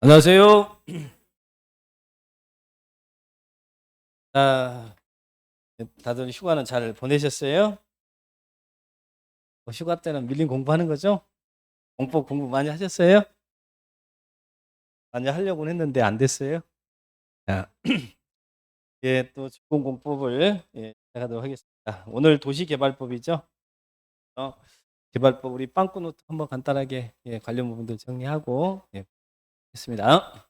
안녕하세요. 아, 다들 휴가는 잘 보내셨어요? 휴가 때는 밀린 공부하는 거죠? 공부 많이 하셨어요? 많이 하려고 했는데 안 됐어요? 자, 예, 또 전공법을 시작하도록 하겠습니다. 오늘 도시개발법이죠? 개발법 우리 빵꾸노트 한번 간단하게 관련 부분들 정리하고 했습니다.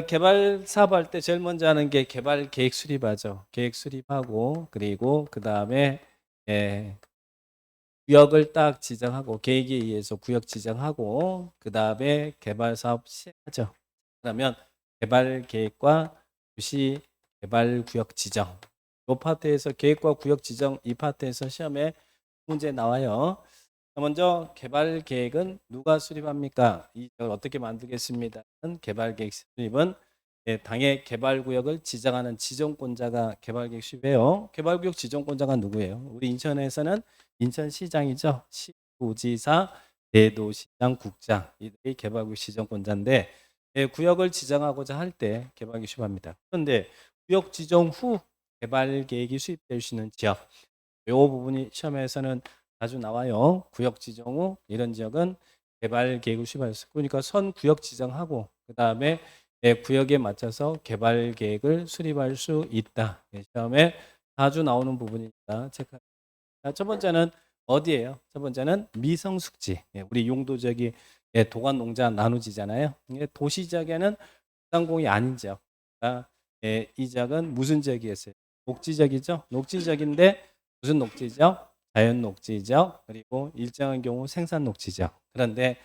개발 사업할 때 제일 먼저 하는 게 개발 계획 수립하죠. 계획 수립하고 그리고 그 다음에 구역을 딱 지정하고 계획에 의해서 구역 지정하고 그 다음에 개발 사업 시작하죠. 그러면 개발 계획과 도시 개발 구역 지정. 이 파트에서 계획과 구역 지정 이 파트에서 시험에 문제 나와요. 먼저 개발 계획은 누가 수립합니까? 이걸 어떻게 만들겠습니다. 개발 계획 수립은 당의 개발 구역을 지정하는 지정권자가 개발 계획 수립해요. 개발 구역 지정권자가 누구예요? 우리 인천에서는 인천시장이죠. 시도지사, 대도시장, 국장 이들이 개발 구역 지정권자인데 구역을 지정하고자 할 때 개발 계획 수립합니다. 그런데 구역 지정 후 개발 계획이 수립될 수 있는 지역 이 부분이 시험에서는 자주 나와요. 구역 지정 후 이런 지역은 개발 계획을 수립할 수 있어요. 그러니까 선 구역 지정하고 그 다음에 구역에 맞춰서 개발 계획을 수립할 수 있다. 시험에 자주 나오는 부분이니까 체크. 첫 번째는 어디예요? 첫 번째는 미성숙지. 우리 용도 지역이 도관 농자 나누지잖아요. 도시 지역에는 상공이 아닌 지역. 그러니까 이 지역은 무슨 지역이었어요? 녹지지역이죠. 녹지지역인데 무슨 녹지죠? 자연 녹지죠. 그리고 일정한 경우 생산 녹지죠. 그런데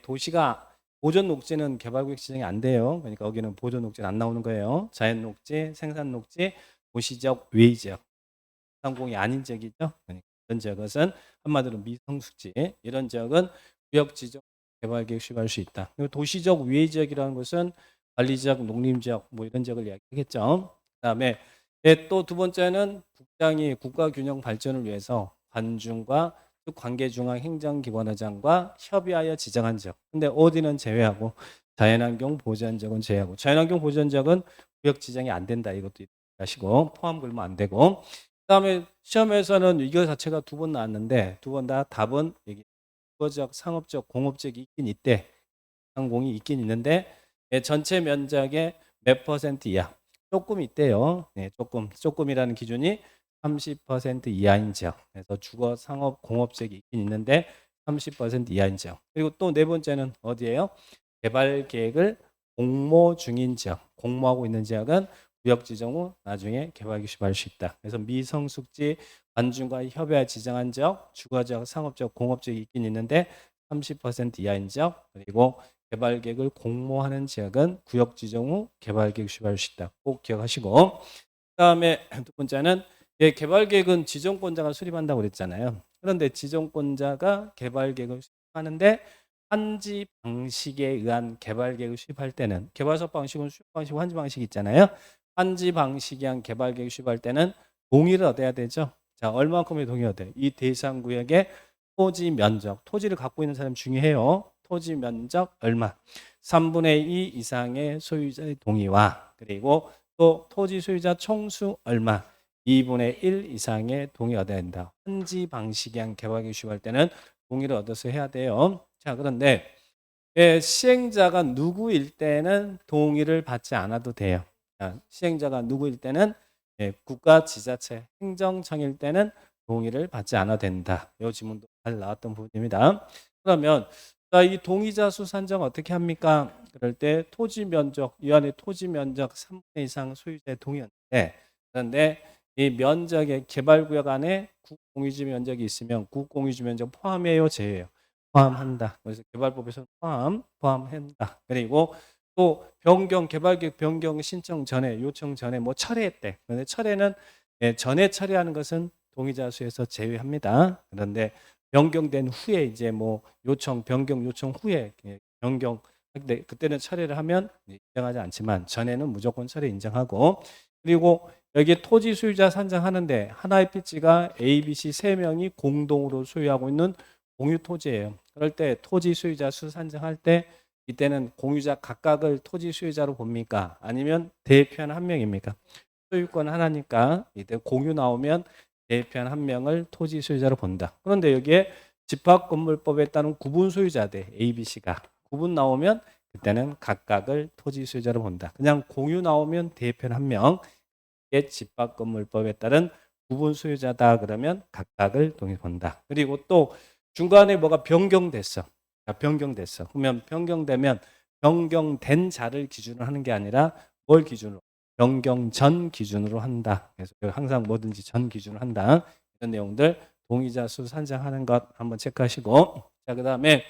도시가 보존 녹지는 개발구역 지정이 안 돼요. 그러니까 여기는 보존 녹지는 안 나오는 거예요. 자연 녹지, 생산 녹지, 도시적, 외의 지역. 상공이 아닌 지역이죠. 그러니까 이런 지역은 한마디로 미성숙지. 이런 지역은 구역 지정 개발 계획 수립할 수 있다. 그리고 도시적 외의 지역이라는 것은 관리지역, 농림지역 뭐 이런 지역을 이야기하겠죠. 그다음에 또 두 번째는 국장이 국가균형 발전을 위해서 관중과 관계중앙 행정기관의장과 협의하여 지정한 지역. 근데 어디는 제외하고 자연환경 보전 지역은 제외하고 자연환경 보전 지역은 구역 지정이 안 된다. 이것도 하시고 포함 걸면 안 되고. 그다음에 시험에서는 이거 자체가 두 번 나왔는데 두 번 다 답은 주거적, 상업적, 공업적이 있긴 있대. 상공이 있긴 있는데 전체 면적의 몇 퍼센트 이하. 조금 있대요. 조금이라는 기준이 30% 이하인 지역. 그래서 주거, 상업, 공업적이 있긴 있는데 30% 이하인 지역. 그리고 또 네 번째는 어디예요? 개발 계획을 공모 중인 지역. 공모하고 있는 지역은 구역 지정 후 나중에 개발 개시할 수 있다. 그래서 미성숙지 관중과 협의하 지정한 지역, 주거적, 상업적, 공업적이 있긴 있는데 30% 이하인 지역, 그리고 개발 계획을 공모하는 지역은 구역 지정 후 개발 계획 수립할 수 있다. 꼭 기억하시고. 그다음에 두 번째는 개발 계획은 지정권자가 수립한다고 그랬잖아요. 그런데 지정권자가 개발 계획을 수립하는데 환지 방식에 의한 개발 계획을 수립할 때는 개발사업 방식은 수립 방식, 환지 방식이 있잖아요. 환지 방식에 의한 개발 계획 수립할 때는 동의를 얻어야 되죠. 자, 얼마만큼의 동의가 돼? 이 대상 구역의 토지 면적, 토지를 갖고 있는 사람 중요해요. 토지 면적 얼마? 3분의 2 이상의 소유자의 동의와 그리고 또 토지 소유자 총수 얼마? 2분의 1 이상의 동의가 얻어야 된다. 환지 방식에 한 개발 계획 수립할 때는 동의를 얻어서 해야 돼요. 자, 그런데 시행자가 누구일 때는 동의를 받지 않아도 돼요. 시행자가 누구일 때는 국가 지자체 행정청일 때는 동의를 받지 않아도 된다. 이 지문도 잘 나왔던 부분입니다. 그러면 이 동의자 수 산정 어떻게 합니까? 그럴 때 토지 면적, 이 안에 토지 면적 3분의 이상 소유자의 동의였는데 그런데 이 면적의 개발구역 안에 국공유지 면적이 있으면 국공유지 면적 포함해요, 제외해요? 포함한다. 그래서 개발법에서 포함한다. 그리고 또 변경 개발계획 변경 신청 전에 요청 전에 뭐 철회했대. 그런데 철회는 전에 처리하는 것은 동의자 수에서 제외합니다. 그런데 변경된 후에 이제 뭐 요청 변경 요청 후에 변경 그때는 철회를 하면 인정하지 않지만 전에는 무조건 철회 인정하고 그리고 여기 토지 소유자 산정하는데 하나의 필지가 A, B, C 세 명이 공동으로 소유하고 있는 공유 토지예요. 그럴 때 토지 소유자 수 산정할 때 이때는 공유자 각각을 토지 소유자로 봅니까? 아니면 대표한 한 명입니까? 소유권 하나니까 이때 공유 나오면 대표한 한 명을 토지 소유자로 본다. 그런데 여기에 집합건물법에 따른 구분 소유자들 A, B, C가 구분 나오면 그때는 각각을 토지 소유자로 본다. 그냥 공유 나오면 대표한 한 명, 이게 집합건물법에 따른 구분 소유자다 그러면 각각을 동일 본다. 그리고 또 중간에 뭐가 변경됐어. 변경됐어. 그러면 변경되면 변경된 자를 기준으로 하는 게 아니라 뭘 기준으로? 변경 전 기준으로 한다. 그래서 항상 뭐든지 전 기준으로 한다. 이런 내용들 동의자 수 산정하는 것 한번 체크하시고, 자, 그 다음에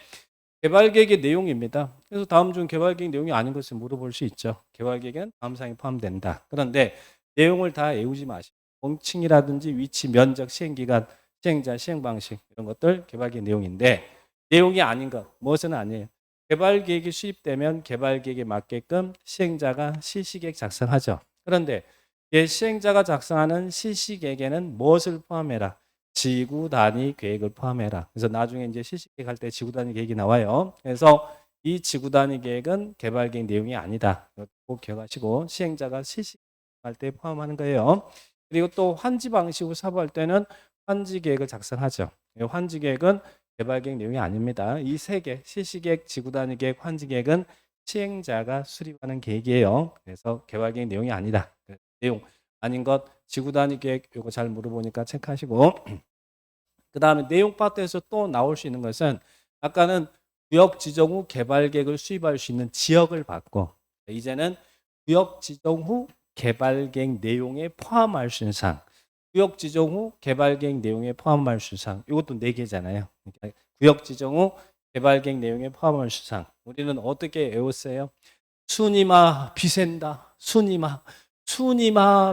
개발계획의 내용입니다. 그래서 다음 중 개발계획 내용이 아닌 것을 물어볼 수 있죠. 개발계획은 다음 사항에 포함된다. 그런데 내용을 다 외우지 마시고 공칭이라든지 위치, 면적, 시행기간, 시행자, 시행방식 이런 것들 개발계획 내용인데 내용이 아닌 것, 무엇은 아니에요. 개발계획이 수립되면 개발계획에 맞게끔 시행자가 실시계획 작성하죠. 그런데 시행자가 작성하는 실시계획에는 무엇을 포함해라? 지구 단위 계획을 포함해라. 그래서 나중에 이제 실시계획 할 때 지구 단위 계획이 나와요. 그래서 이 지구 단위 계획은 개발 계획 내용이 아니다. 꼭 기억하시고 시행자가 실시할 때 포함하는 거예요. 그리고 또 환지 방식으로 사고할 때는 환지 계획을 작성하죠. 환지 계획은 개발 계획 내용이 아닙니다. 이 세 개, 실시 계획, 지구 단위 계획, 환지 계획은 시행자가 수립하는 계획이에요. 그래서 개발 계획 내용이 아니다. 내용 아닌 것 지구 단위 계획 이거 잘 물어보니까 체크하시고 그 다음에 내용 파트에서 또 나올 수 있는 것은 아까는 구역 지정 후 개발 계획을 수립할 수 있는 지역을 봤고 이제는 구역 지정 후 개발 계획 내용에 포함할 수 있는 사항 구역 지정 후 개발 계획 내용에 포함할 수 있는 사항 이것도 4개잖아요. 구역 지정 후 개발 계획 내용에 포함할 수 있는 사항 우리는 어떻게 외웠어요? 순이마 비센다. 순이마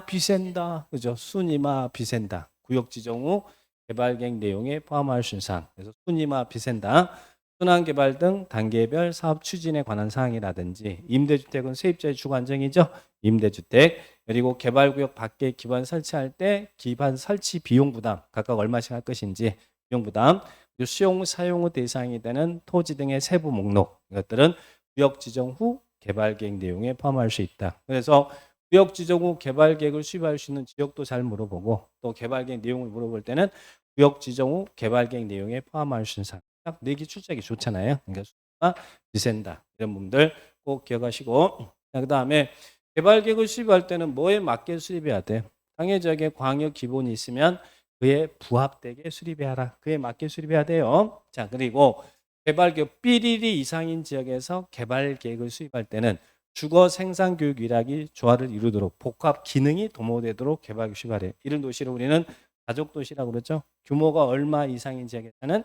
비센다. 그죠? 순이마 비센다. 구역 지정 후 개발 계획 내용에 포함할 수 있는 사항. 그래서 순이마 비센다. 순환 개발 등 단계별 사업 추진에 관한 사항이라든지 임대주택은 세입자의 주거 안정이죠. 임대주택 그리고 개발구역 밖에 기반 설치할 때 기반 설치 비용 부담 각각 얼마씩 할 것인지 비용 부담 수용 사용 후 대상이 되는 토지 등의 세부 목록 이것들은 구역 지정 후 개발 계획 내용에 포함할 수 있다. 그래서 구역 지정 후 개발 계획을 수립할 수 있는 지역도 잘 물어보고 또 개발 계획 내용을 물어볼 때는 구역 지정 후 개발 계획 내용에 포함할 수 있는 사항. 딱 4개 출제하기 좋잖아요. 그러니까 수가 비센다. 이런 부분들 꼭 기억하시고 그다음에 개발 계획을 수립할 때는 뭐에 맞게 수립해야 돼? 당해지역에 광역 기본이 있으면 그에 부합되게 수립해야 하라. 그에 맞게 수립해야 돼요. 자, 그리고 개발계획 삐리리 이상인 지역에서 개발계획을 수립할 때는 주거 생산 교육 위락이 조화를 이루도록 복합 기능이 도모되도록 개발계획 수립하래. 이런 도시를 우리는 가족 도시라고 그러죠. 규모가 얼마 이상인 지역에서는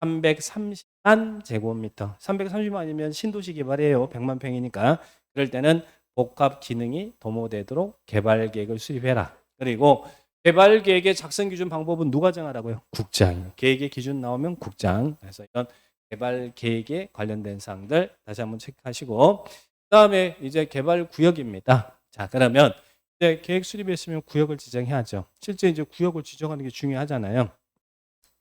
330만 제곱미터. 330만이면 신도시 개발이에요. 100만 평이니까. 그럴 때는 복합 기능이 도모되도록 개발계획을 수립해라. 그리고 개발계획의 작성 기준 방법은 누가 정하라고요? 국장. 계획의 기준 나오면 국장. 그래서 이런 개발 계획에 관련된 사항들 다시 한번 체크하시고 그다음에 이제 개발 구역입니다. 자, 그러면 이제 계획 수립했으면 구역을 지정해야죠. 실제 이제 구역을 지정하는 게 중요하잖아요.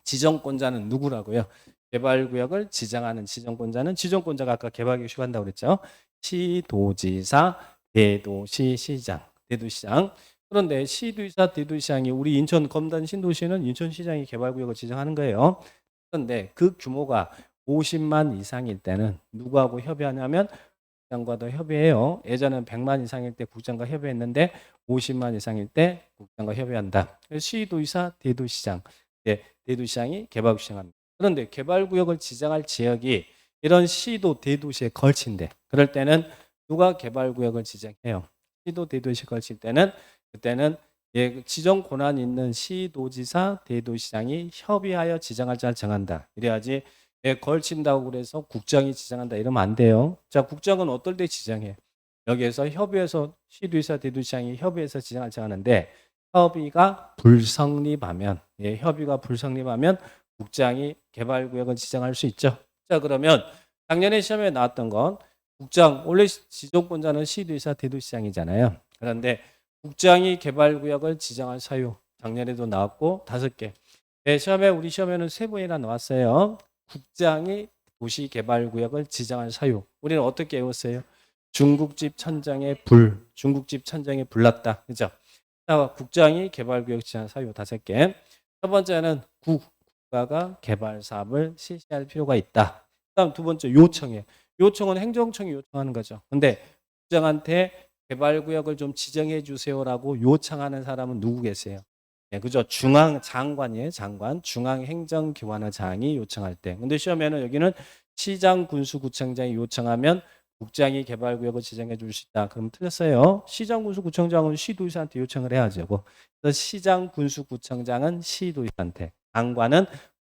지정권자는 누구라고요? 개발구역을 지정하는 지정권자가 아까 개발계획 수립한다고 그랬죠. 시도지사, 대도시시장, 대도시장. 그런데 시도지사, 대도시장이 우리 인천 검단 신도시는 인천시장이 개발구역을 지정하는 거예요. 그런데 그 규모가 50만 이상일 때는 누구하고 협의하냐면 국장과도 협의해요. 예전엔 100만 이상일 때 국장과 협의했는데 50만 이상일 때 국장과 협의한다. 시도지사, 대도시장. 네, 대도시장이 개발구역 지정합니다. 그런데 개발구역을 지정할 지역이 이런 시도, 대도시에 걸친데 그럴 때는 누가 개발구역을 지정해요? 시도, 대도시에 걸칠 때는 그때는 지정 권한 있는 시도지사, 대도시장이 협의하여 지정할 자를 정한다. 이래야지 걸친다고 그래서 국장이 지정한다 이러면 안 돼요. 자, 국장은 어떨 때 지정해? 여기에서 협의해서 시도지사, 대도시장이 협의해서 지정할 정하는데 협의가 불성립하면 협의가 불성립하면 국장이 개발구역을 지정할 수 있죠. 자, 그러면 작년에 시험에 나왔던 건 국장 원래 지정권자는 시도지사, 대도시장이잖아요. 그런데 국장이 개발구역을 지정할 사유 작년에도 나왔고 5개. 네, 우리 시험에는 3번이나 나왔어요. 국장이 도시개발구역을 지정할 사유. 우리는 어떻게 외웠어요? 중국집 천장에 불 났다. 그죠? 자, 국장이 개발구역 지정 사유 5개. 첫 번째는 국가가 개발 사업을 실시할 필요가 있다. 그다음 두 번째 요청해. 요청은 행정청이 요청하는 거죠. 근데 국장한테 개발구역을 좀 지정해 주세요라고 요청하는 사람은 누구 계세요? 네, 그죠? 중앙 장관이에요. 장관. 중앙행정기관의장이 요청할 때. 근데 시험에는 여기는 시장 군수구청장이 요청하면 국장이 개발구역을 지정해 줄 수 있다. 그럼 틀렸어요. 시장 군수구청장은 시도의사한테 요청을 해야죠. 그래서 시장 군수구청장은 시도의사한테, 장관은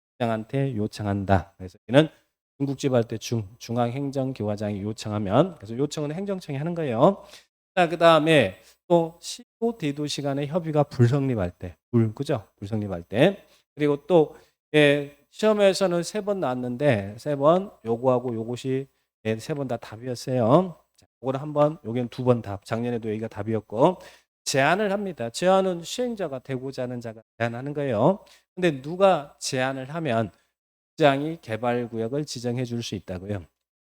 국장한테 요청한다. 그래서 여기는 중국집 할 때 중앙행정기관장이 요청하면, 그래서 요청은 행정청이 하는 거예요. 자, 그 다음에 또 시도 대도시 간의 협의가 불성립할 때, 그죠? 불성립할 때. 그리고 또 시험에서는 3번 나왔는데 3번 요거하고 요것이 3번 다 답이었어요. 자, 요거는 한번, 여기는 2번 답. 작년에도 여기가 답이었고, 제안을 합니다. 제안은 시행자가 되고자 하는 자가 제안하는 거예요. 근데 누가 제안을 하면 국장이 개발구역을 지정해 줄 수 있다고요.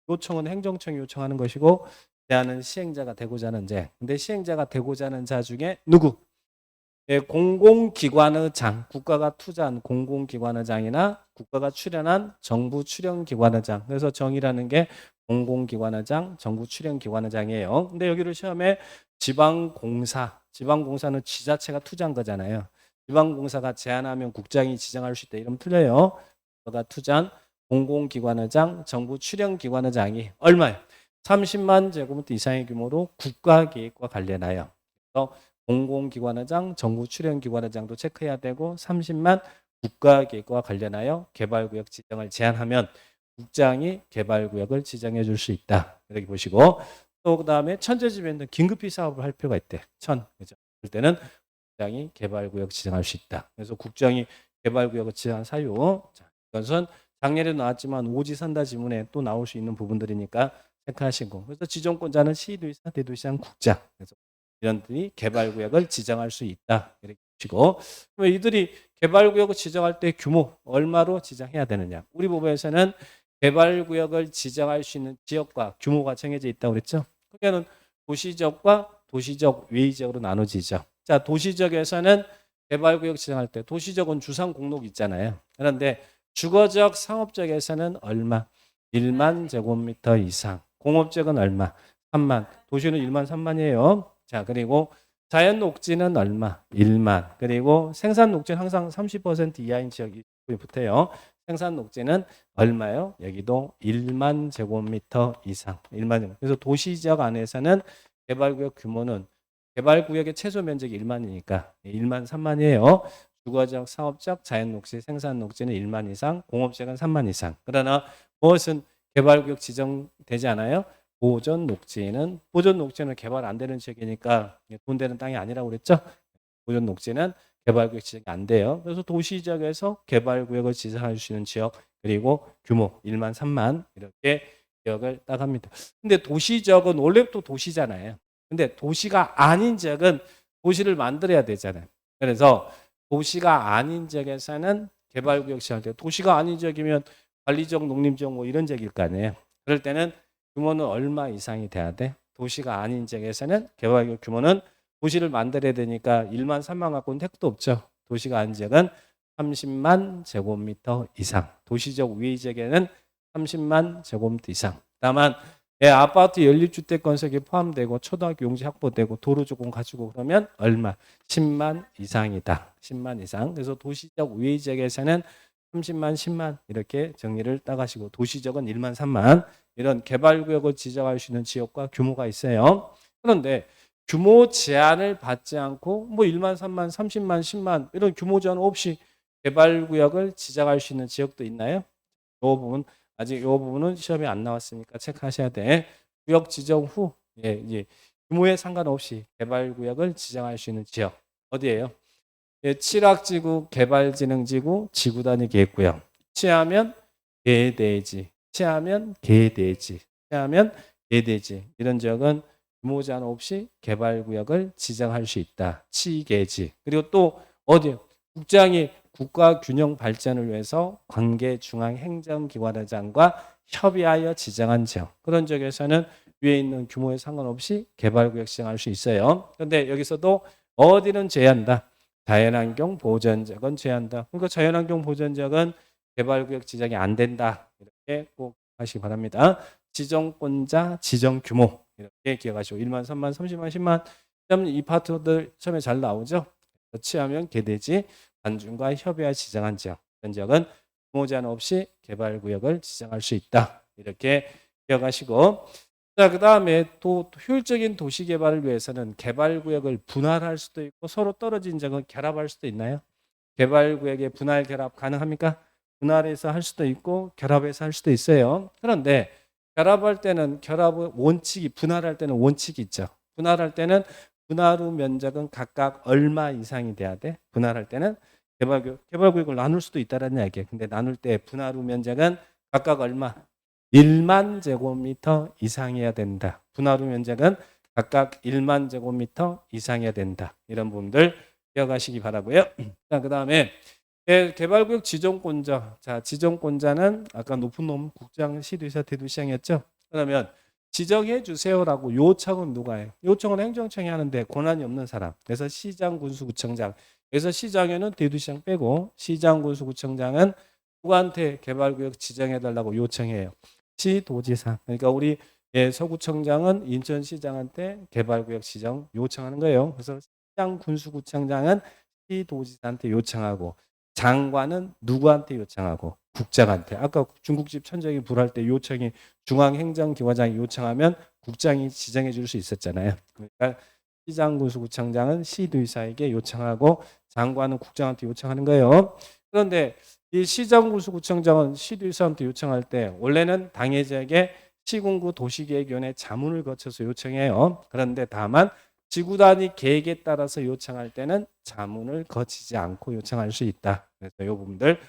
요청은 행정청이 요청하는 것이고 제안은 시행자가 되고자 하는 자. 근데 시행자가 되고자 하는 자 중에 누구? 공공기관의 장, 국가가 투자한 공공기관의 장이나 국가가 출연한 정부 출연기관의 장. 그래서 정이라는 게 공공기관의 장, 정부 출연기관의 장이에요. 근데 여기를 시험에 지방공사는 지자체가 투자한 거잖아요. 지방공사가 제안하면 국장이 지정할 수 있다. 이러면 틀려요. 국가가 투자한 공공기관의 장, 정부 출연기관의 장이 얼마예요? 30만 제곱미터 이상의 규모로 국가계획과 관련하여. 그래서 공공기관의 장, 정부 출연기관의 장도 체크해야 되고 30만 국가계획과 관련하여 개발구역 지정을 제안하면 국장이 개발구역을 지정해 줄 수 있다. 이렇게 보시고 또 그다음에 천재지변도 긴급히 사업을 할 필요가 있대. 그죠? 그럴 때는 국장이 개발구역 지정할 수 있다. 그래서 국장이 개발구역을 지정한 사유. 자, 이것은 작년에도 나왔지만 오지선다 지문에 또 나올 수 있는 부분들이니까 체크하시고. 그래서 지정권자는 시도의사, 대도시장, 국장. 그래서 이런들이 개발구역을 지정할 수 있다. 이렇게 보시고. 그럼 이들이 개발구역을 지정할 때 규모 얼마로 지정해야 되느냐? 우리 부분에서는 개발구역을 지정할 수 있는 지역과 규모가 정해져 있다고 그랬죠? 그러면 도시적과 도시적 외의적으로 나눠지죠. 자, 도시적에서는 개발구역 지정할 때 도시적은 주상 공록 있잖아요. 그런데 주거적, 상업적에서는 얼마? 1만 제곱미터 이상. 공업적은 얼마? 3만. 도시는 1만 3만이에요. 자, 그리고 자연 녹지는 얼마? 1만. 그리고 생산 녹지는 항상 30% 이하인 지역이 붙어요. 생산 녹지는 얼마요? 여기도 1만 제곱미터 이상. 1만 제곱. 그래서 도시지역 안에서는 개발구역 규모는 개발구역의 최소 면적이 1만이니까 1만 3만이에요. 주거적, 상업적, 자연 녹지, 생산 녹지는 1만 이상, 공업적은 3만 이상. 그러나 무엇은 개발구역 지정되지 않아요? 보존 녹지는 개발 안 되는 지역이니까 돈 되는 땅이 아니라고 그랬죠? 보존 녹지는 개발구역 지정이 안 돼요. 그래서 도시지역에서 개발구역을 지정할 수 있는 지역 그리고 규모 1만 3만 이렇게 지역을 딱 합니다. 근데 도시지역은 원래부터 도시잖아요. 근데 도시가 아닌 지역은 도시를 만들어야 되잖아요. 그래서 도시가 아닌 지역에서는 개발구역 지정할 때 도시가 아닌 지역이면 관리지역, 농림지역 뭐 이런 지역일 거 아니에요. 그럴 때는 규모는 얼마 이상이 돼야 돼? 도시가 아닌 지역에서는 개발구역 규모는 도시를 만들어야 되니까 1만 3만 갖고는 택도 없죠. 도시가 아닌 지역은 30만 제곱미터 이상. 도시적 외의 지역에는 30만 제곱미터 이상. 다만 아파트 연립주택 건설이 포함되고 초등학교 용지 확보되고 도로 조금 가지고 그러면 얼마? 10만 이상이다. 10만 이상. 그래서 도시적 외의 지역에서는 30만, 10만 이렇게 정리를 따가시고 도시적은 1만, 3만 이런 개발구역을 지정할 수 있는 지역과 규모가 있어요. 그런데 규모 제한을 받지 않고 뭐 1만, 3만, 30만, 10만 이런 규모 제한 없이 개발구역을 지정할 수 있는 지역도 있나요? 이 부분 아직 이 부분은 시험에 안 나왔으니까 체크하셔야 돼. 구역 지정 후 이제 규모에 상관없이 개발구역을 지정할 수 있는 지역 어디예요? 칠학지구, 개발진흥지구, 지구단위 계획구역. 취하면 계대지, 취하면 계대지, 취하면 계대지. 이런 지역은 규모 제한 없이 개발구역을 지정할 수 있다. 치계지. 그리고 또 어디요? 국장이 국가 균형 발전을 위해서 관계 중앙 행정기관의장과 협의하여 지정한 지역. 그런 지역에서는 위에 있는 규모에 상관없이 개발구역 지정할 수 있어요. 그런데 여기서도 어디는 제한한다. 자연환경 보전지역은 제한한다. 그러니까 자연환경 보전지역은 개발구역 지정이 안 된다. 이렇게 꼭 하시기 바랍니다. 지정권자, 지정규모 이렇게 기억하시고 1만, 3만, 30만, 10만 이 파트들 처음에 잘 나오죠. 취하면 개대지, 관중과 협의하여 지정한 지역. 이런 지역은 규모 제한 없이 개발구역을 지정할 수 있다. 이렇게 기억하시고 자, 그 다음에 또 효율적인 도시 개발을 위해서는 개발구역을 분할할 수도 있고 서로 떨어진 지역은 결합할 수도 있나요? 개발구역의 분할 결합 가능합니까? 분할해서 할 수도 있고 결합해서 할 수도 있어요. 그런데 결합할 때는 결합의 원칙이 분할할 때는 원칙이 있죠. 분할할 때는 분할 후 면적은 각각 얼마 이상이 돼야 돼? 분할할 때는 개발구역을 나눌 수도 있다는 얘기예요. 근데 나눌 때 분할 후 면적은 각각 얼마? 1만 제곱미터 이상이어야 된다. 분할 후 면적은 각각 1만 제곱미터 이상이어야 된다. 이런 부분들 기억하시기 바라고요. 자, 그다음에 개발구역 지정권자. 자, 지정권자는 아까 높은 놈 국장, 시도지사, 대도시장이었죠. 그러면 지정해 주세요라고 요청은 누가 해요? 요청은 행정청이 하는데 권한이 없는 사람. 그래서 시장, 군수, 구청장. 그래서 시장에는 대도시장 빼고 시장, 군수, 구청장은 누구한테 개발구역 지정해달라고 요청해요? 시도지사. 그러니까 우리 서구청장은 인천시장한테 개발구역 지정 요청하는 거예요. 그래서 시장, 군수, 구청장은 시도지사한테 요청하고 장관은 누구한테 요청하고? 국장한테. 아까 중국집 천정이 불할 때 요청이 중앙행정기관장이 요청하면 국장이 지정해 줄 수 있었잖아요. 그러니까 시장, 군수, 구청장은 시도지사에게 요청하고 장관은 국장한테 요청하는 거예요. 그런데 이 시장, 군수, 구청장은 시도지사한테 요청할 때 원래는 당해 지역에 시군구 도시계획위원회 자문을 거쳐서 요청해요. 그런데 다만 지구 단위 계획에 따라서 요청할 때는 자문을 거치지 않고 요청할 수 있다. 그래서 이 부분들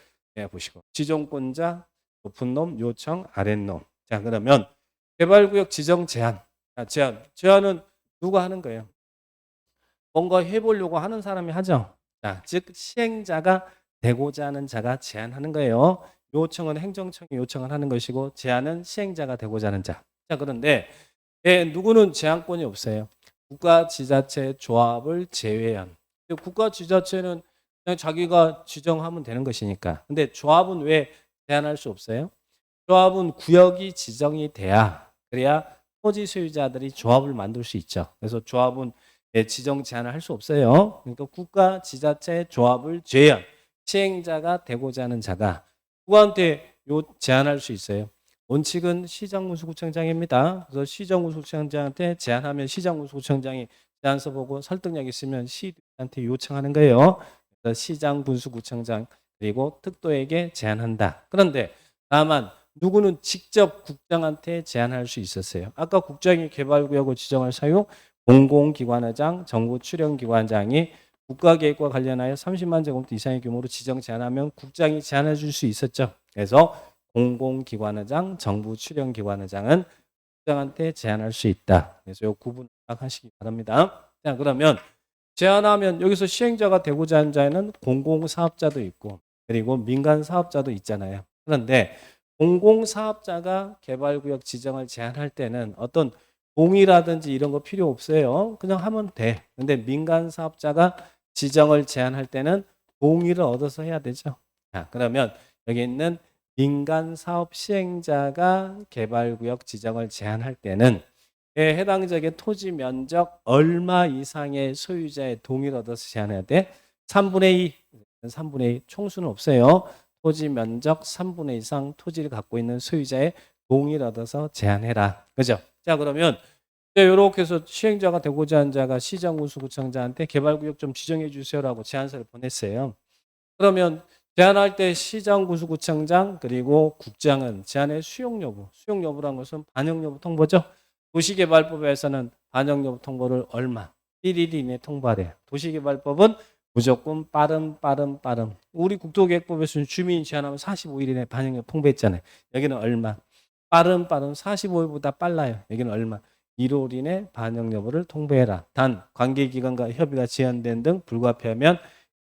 보시고 지정권자, 높은 놈, 요청, 아랫놈. 자, 그러면 개발구역 지정 제한. 제한은 누가 하는 거예요? 뭔가 해보려고 하는 사람이 하죠. 자, 즉 시행자가 되고자 하는 자가 제한하는 거예요. 요청은 행정청이 요청을 하는 것이고 제한은 시행자가 되고자 하는 자. 자, 그런데 누구는 제한권이 없어요. 국가지자체 조합을 제외한. 국가지자체는 그냥 자기가 지정하면 되는 것이니까. 근데 조합은 왜 제한할 수 없어요? 조합은 구역이 지정이 돼야 그래야 토지 소유자들이 조합을 만들 수 있죠. 그래서 조합은 지정 제한을 할 수 없어요. 그러니까 국가지자체 조합을 제외한 시행자가 되고자 하는 자가 누구한테 제한할 수 있어요? 원칙은 시장군수구청장입니다. 그래서 시장군수구청장한테 제안하면 시장군수구청장이 제안서 보고 설득력 있으면 시한테 요청하는 거예요. 그래서 시장군수구청장 그리고 특도에게 제안한다. 그런데 다만 누구는 직접 국장한테 제안할 수 있었어요. 아까 국장이 개발구역을 지정할 사유 공공기관의장, 정부출연기관장이 국가계획과 관련하여 30만 제곱미터 이상의 규모로 지정 제한하면 국장이 제한해 줄 수 있었죠. 그래서 공공기관의장, 정부출연기관의장은 국장한테 제한할 수 있다. 그래서 이 구분 하시기 바랍니다. 자, 그러면 제한하면 여기서 시행자가 되고자 하는 자에는 공공사업자도 있고 그리고 민간사업자도 있잖아요. 그런데 공공사업자가 개발구역 지정을 제한할 때는 어떤 동의라든지 이런 거 필요 없어요. 그냥 하면 돼. 근데 민간사업자가 지정을 제한할 때는 동의를 얻어서 해야 되죠. 자, 그러면 여기 있는 민간사업 시행자가 개발구역 지정을 제한할 때는 해당 지역의 토지 면적 얼마 이상의 소유자의 동의를 얻어서 제한해야 돼? 3분의 2. 3분의 2. 총수는 없어요. 토지 면적 3분의 2 이상 토지를 갖고 있는 소유자의 동의를 얻어서 제한해라. 그죠? 자, 그러면 이렇게 해서 시행자가 되고자 하는 자가 시장군수구청장한테 개발구역 좀 지정해 주세요라고 제안서를 보냈어요. 그러면 제안할 때 시장군수구청장 그리고 국장은 제안의 수용 여부란 것은 반영 여부 통보죠. 도시개발법에서는 반영 여부 통보를 얼마? 1일 이내에 통보하래. 도시개발법은 무조건 빠름. 우리 국토계획법에서는 주민 제한하면 45일 이내에 반영 여부 통보했잖아요. 여기는 얼마? 빠름 45일보다 빨라요. 여기는 얼마? 1월 이내 반영 여부를 통보해라. 단 관계기관과 협의가 제한된 등 불가피하면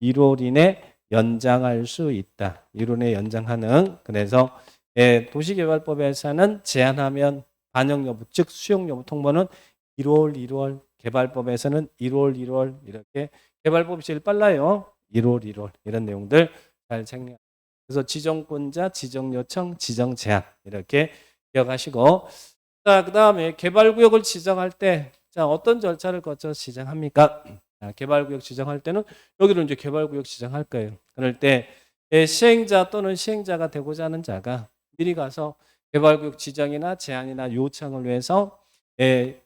1월 이내 연장할 수 있다. 1월 이내 연장 가능. 그래서 도시개발법에서는 제한하면 반영 여부, 즉 수용 여부 통보는 1월 개발법에서는 1월 이렇게 개발법이 제일 빨라요. 1월 이런 내용들 잘 챙겨. 그래서 지정권자, 지정요청, 지정제한 이렇게 기억하시고 자, 그다음에 개발구역을 지정할 때 자, 어떤 절차를 거쳐서 지정합니까? 자, 개발구역 지정할 때는 여기로 이제 개발구역 지정할 거예요. 그럴 때 시행자 또는 시행자가 되고자 하는 자가 미리 가서 개발구역 지정이나 제한이나 요청을 위해서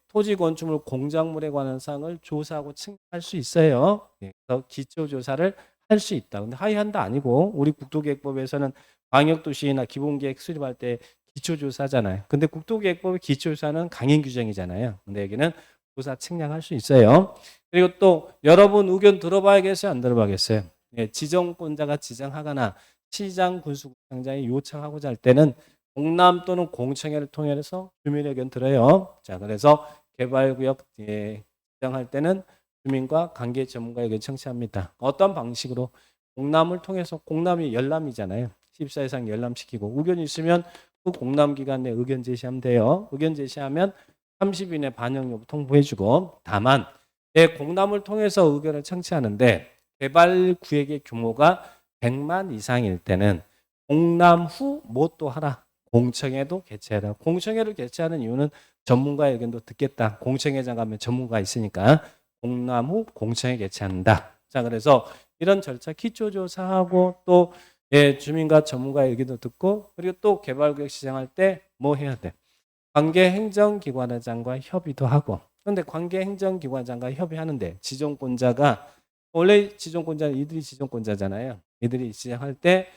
토지 건축물 공작물에 관한 사항을 조사하고 측량할 수 있어요. 그래서 기초조사를 할 수 있다. 근데 하이한도 아니고 우리 국토계획법에서는 광역도시나 기본계획 수립할 때 기초조사잖아요. 근데 국토계획법의 기초조사는 강행 규정이잖아요. 근데 여기는 조사 측량할 수 있어요. 그리고 또 여러분 의견 들어봐야겠어요? 안 들어봐야겠어요? 지정권자가 지정하거나 시장 군수구청장이 요청하고자 할 때는 공람 또는 공청회를 통해서 주민 의견 들어요. 자, 그래서 개발구역 지정할 때는 주민과 관계 전문가 의견 청취합니다. 어떤 방식으로? 공람을 통해서 공람이 열람이잖아요. 14 이상 열람시키고 의견이 있으면 그 공람 기간 내 의견 제시하면 돼요. 의견 제시하면 30일 내 반영 여부 통보해주고 다만 공람을 통해서 의견을 청취하는데 개발 구역의 규모가 100만 이상일 때는 공람 후 뭐 또 하라? 공청회도 개최하라. 공청회를 개최하는 이유는 전문가의 의견도 듣겠다. 공청회장 가면 전문가 있으니까 공람 후 공청회 개최한다. 자, 그래서 이런 절차 기초조사하고 또 주민과 전문가의 의견도 듣고 그리고 또 개발구역 시정할 때 뭐 해야 돼? 관계행정기관장과 협의도 하고 그런데 관계행정기관장과 협의하는데 지정권자가 원래 지정권자는 이들이 지정권자잖아요. 이들이 지정할 때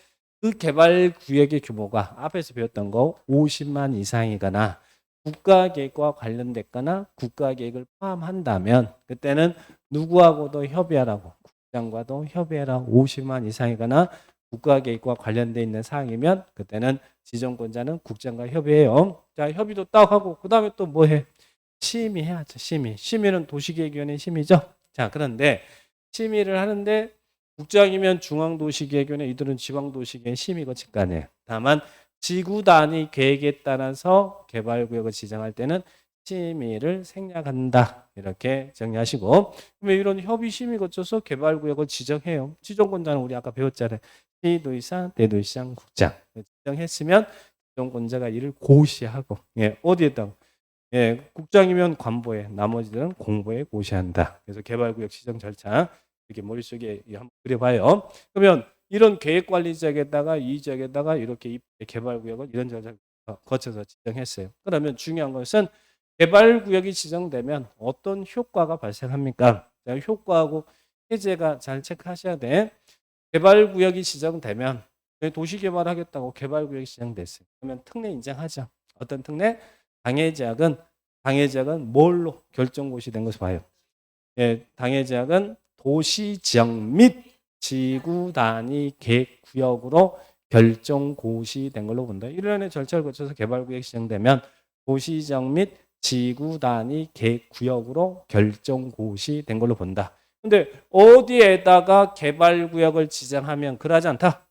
그 개발구역의 규모가 앞에서 배웠던 거 50만 이상이거나 국가계획과 관련됐거나 국가계획을 포함한다면 그때는 누구하고도 협의하라고 국장과도 협의해라. 50만 이상이거나 국가계획과 관련돼 있는 사항이면 그때는 지정권자는 국장과 협의해요. 자, 협의도 딱 하고 그 다음에 또 뭐 해? 심의해야죠. 심의는 도시계획위원회 심의죠. 자, 그런데 심의를 하는데 국장이면 중앙도시계획위원회 이들은 지방도시계획 심의 거칠 거 아니에요. 다만 지구 단위 계획에 따라서 개발구역을 지정할 때는 심의를 생략한다. 이렇게 정리하시고 그러면 이런 협의 심의 거쳐서 개발구역을 지정해요. 지정권자는 우리 아까 배웠잖아요. 시도의사, 대도시장, 국장 지정했으면 지정권자가 이를 고시하고 어디에다 국장이면 관보에 나머지들은 공보에 고시한다. 그래서 개발구역 지정 절차 이렇게 머릿속에 한번 그려봐요. 그러면 이런 계획관리지역에다가 이 지역에다가 이렇게 개발구역을 이런 절차를 거쳐서 지정했어요. 그러면 중요한 것은 개발구역이 지정되면 어떤 효과가 발생합니까? 효과하고 해제가 잘 체크하셔야 돼. 개발구역이 지정되면 도시개발하겠다고 개발구역이 지정됐어요. 그러면 특례 인정하죠. 어떤 특례? 당해제약은 뭘로 결정고시 된 것을 봐요. 당해제약은 도시지역 및 지구 단위 계획구역으로 결정고시된 걸로 본다. 이런 절차를 거쳐서 개발구역이 지정되면 도시지역 및 지구 단위 계획구역으로 결정고시된 걸로 본다. 근데 어디에다가 개발구역을 지정하면 그러지 않다.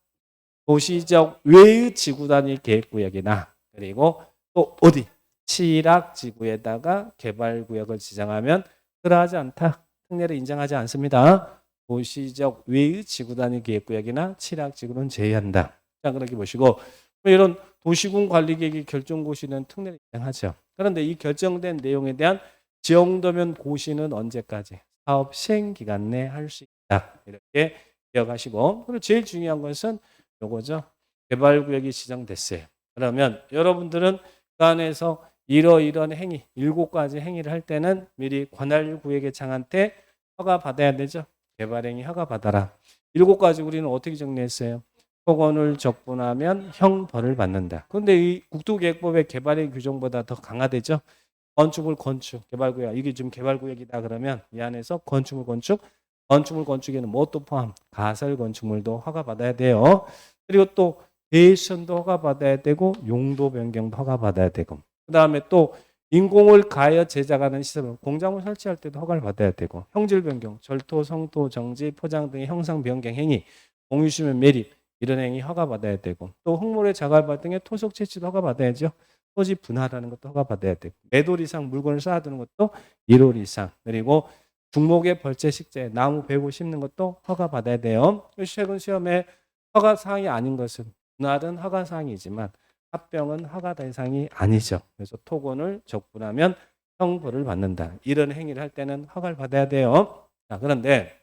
도시지역 외의 지구 단위 계획구역이나 그리고 또 어디 칠학지구에다가 개발구역을 지정하면 그러하지 않다. 특례를 인정하지 않습니다. 도시적 외의 지구 단위 계획구역이나 칠학지구는 제외한다. 자, 그렇게 보시고 이런 도시군 관리계획이 결정고시는 특례를 인정하죠. 그런데 이 결정된 내용에 대한 지정도면 고시는 언제까지? 사업 시행 기간 내에 할 수 있다. 이렇게 기억하시고 그리고 제일 중요한 것은 요거죠. 개발구역이 지정됐어요. 그러면 여러분들은 그 안에서 이런 행위, 7가지 행위를 할 때는 미리 관할구역의장한테 허가 받아야 되죠. 개발행위 허가 받아라. 7가지 우리는 어떻게 정리했어요? 폭언을 적분하면 형벌을 받는다. 그런데 이 국토계획법의 개발행 규정보다 더 강화되죠. 건축물 건축, 개발구역. 이게 지금 개발구역이다 그러면 이 안에서 건축물 건축에는 뭣도 포함? 가설 건축물도 허가 받아야 돼요. 그리고 또 대션도 허가 받아야 되고 용도 변경도 허가 받아야 되고 그 다음에 또 인공을 가하여 제작하는 시설, 공작물 설치할 때도 허가를 받아야 되고 형질 변경, 절토, 성토, 정지, 포장 등의 형상 변경 행위, 공유시면 매립 이런 행위 허가받아야 되고 또 흙모래 자갈 발등에 토속 채취도 허가받아야죠. 토지 분할하는 것도 허가받아야 되고 매돌 이상 물건을 쌓아두는 것도 1월 이상 그리고 중목의 벌채 식재 나무 베고 심는 것도 허가받아야 돼요. 최근 시험에 허가사항이 아닌 것은 분할은 허가사항이지만 합병은 허가 대상이 아니죠. 그래서 토건을 적분하면 형벌을 받는다. 이런 행위를 할 때는 허가를 받아야 돼요. 자, 그런데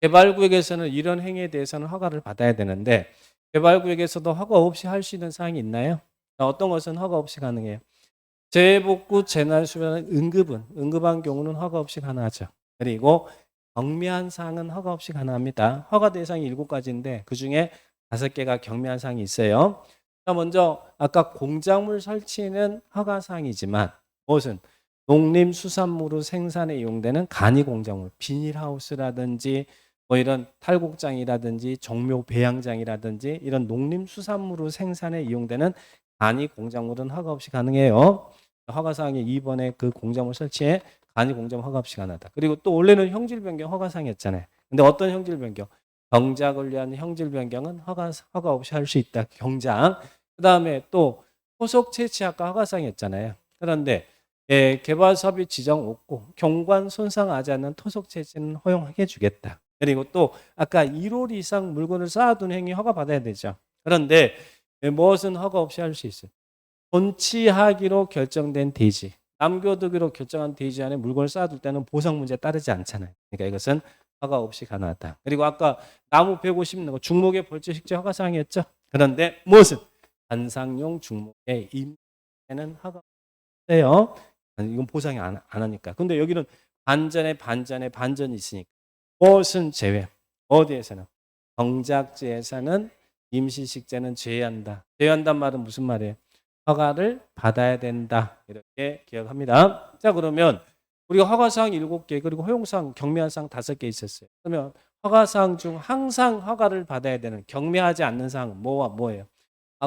개발구역에서는 이런 행위에 대해서는 허가를 받아야 되는데 개발구역에서도 허가 없이 할 수 있는 사항이 있나요? 자, 어떤 것은 허가 없이 가능해요? 재복구, 재날, 수변은 응급한 경우는 허가 없이 가능하죠. 그리고 경미한 사항은 허가 없이 가능합니다. 허가 대상이 7가지인데 그중에 5개가 경미한 사항이 있어요. 자, 먼저 아까 공작물 설치는 허가 사항이지만 무엇은 농림수산물로 생산에 이용되는 간이 공작물, 비닐하우스라든지 뭐 이런 탈곡장이라든지 종묘 배양장이라든지 이런 농림수산물로 생산에 이용되는 간이 공작물은 허가 없이 가능해요. 허가사항이 2번에 그 공작물 설치에 간이 공작물 허가 없이 가능하다. 그리고 또 원래는 형질 변경 허가사항이었잖아요. 근데 어떤 형질 변경? 경작을 위한 형질 변경은 허가 없이 할 수 있다. 경작. 그다음에 또 토속 채취 아까 허가사항이었잖아요. 그런데 개발 사업이 지정 없고 경관 손상하지 않는 토속 채취는 허용해 주겠다. 그리고 또 아까 1월 이상 물건을 쌓아두는 행위 허가 받아야 되죠. 그런데 무엇은 허가 없이 할 수 있어요? 본치하기로 결정된 대지, 남겨두기로 결정한 대지 안에 물건을 쌓아둘 때는 보상 문제 따르지 않잖아요. 그러니까 이것은 허가 없이 가능하다. 그리고 아까 나무 150는 거 중목의 벌채 식재 허가 사항이었죠. 그런데 무엇은 관상용 중목의 임대는 허가 없어요. 이건 보상이 안 하니까. 근데 여기는 반전이 있으니까. 무엇은 제외? 어디에서는? 경작지에서는 임시식재는 제외한다. 제외한단 말은 무슨 말이에요? 허가를 받아야 된다. 이렇게 기억합니다. 자, 그러면 우리가 허가사항 7개 그리고 허용사항, 경미한 사항 5개 있었어요. 그러면 허가사항 중 항상 허가를 받아야 되는 경미하지 않는 사항은 뭐예요?